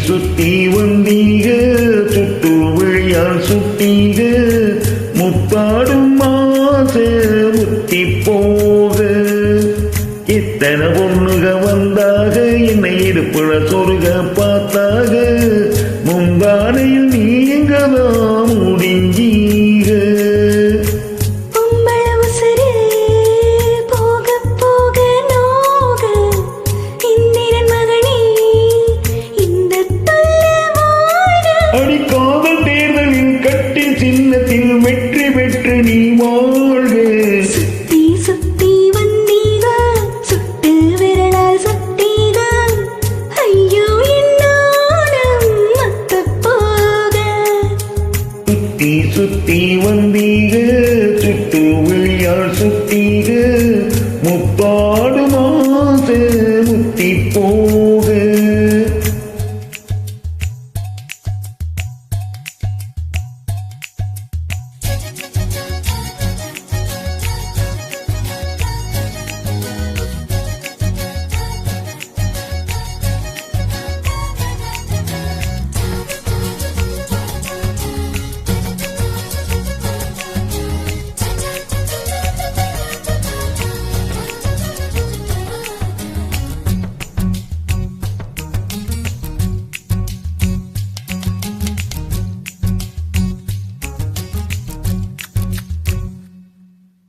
சுத்தி வந்தீக சுட்டு விழியால் சுட்டீக முத்தாடும் மாச முத்தி போக இத்தனை பொண்ணுக வந்தாக என்னை இடுப்புல சொருக பார்த்தாக முந்தானையில் நீங்கதான் முடிஞ்சீக அடிக்காதல் தேர்தலின் கட்டில் சின்னத்தில் வெற்றி பெற்று நீ வாழ்க சுத்தி சுத்தி வந்தீக சுட்டு விரலால் சுட்டீக ஐயோ என்னாடம் மத்த போக சுத்தி சுத்தி வந்தீக சுட்டு விழியால் சுட்டீக முப்பாடு மாச முத்தி போக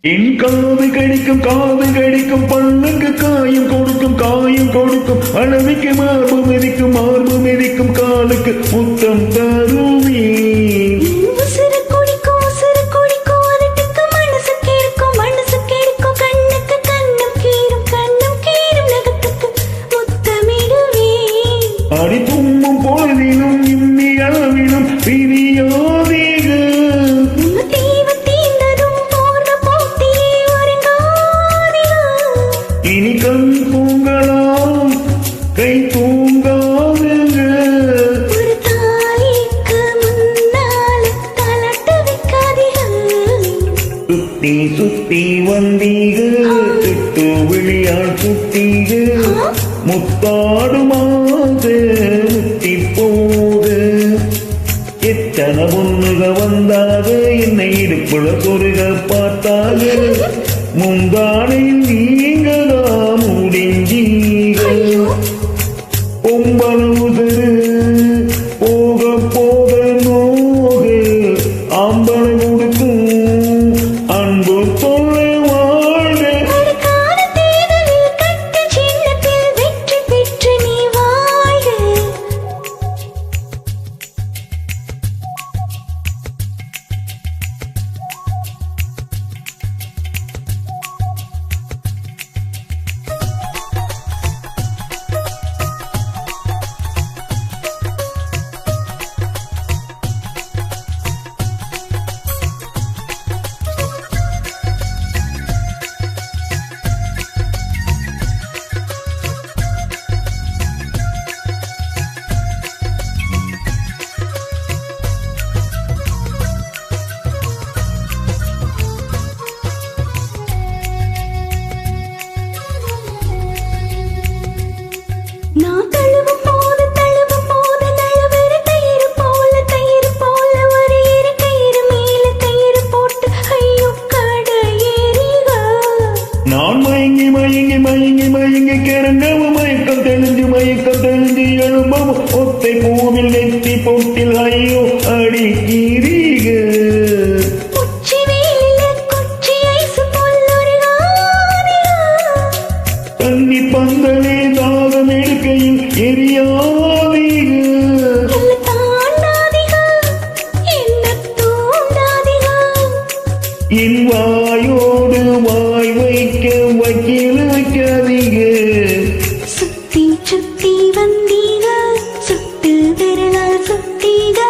என் காது கடிக்கும் பண்ணுக்கு காயம் கொடுக்கும் அளவிக்கு மார்பு மிதிக்கும் காலுக்கு முத்தம் தருவே அடி தும்மும் பொழுதிலும் இன்னி அளவிலும் பிரியாதீக இனி கண் தூங்கலாம் கை தூங்காதுங்க சுத்தி சுத்தி வந்தீக சுட்டு விழியால் சுட்டீக முத்தாடு மாத முத்தி போக எத்தனை பொண்ணுக வந்தாக என்னை இடுப்புல சொருக பார்த்தாக முந்தானையில் நீங்கதான் முடிஞ்சீங்க பொம்பளவுதரு போக போக நோக ஆம்பளை கொடுக்கும் அன்பு தொல்லை வாழ்க நான் மயங்கி கிறங்கவும் மயக்கம் தெளிஞ்சு எழும்பவும் ஒத்தை பூவில் நெத்தி பொட்டில் ஐயோ அடிக்கிறீக தண்ணி பந்தலே தாகம் எடுக்கையில் எரியாதீக என் வாயோடு வாய் வைக்காதீங்க சுத்தி சுத்தி வந்தீக சுட்டு விரலால் சுட்டீக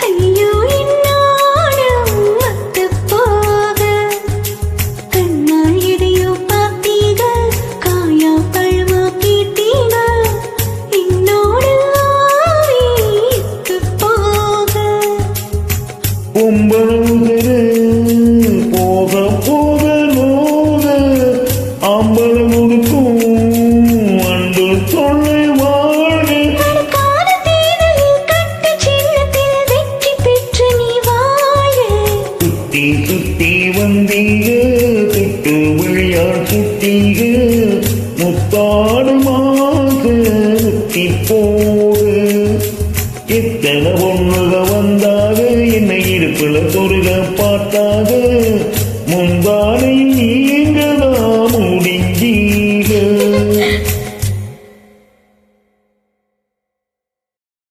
ஐயோ என்னாடம் மத்த போக கண்ணால் எதையோ பார்த்தீக காயா பழம் சுத்தி சுத்தி வந்தீங்க சுட்டு விளையாட் சுத்தீங்க முத்தாடு மாச முத்தி போடு எத்தனை பொண்ணுக வந்தாக என்னை இருப்புல சொருக பார்த்தாக முந்தா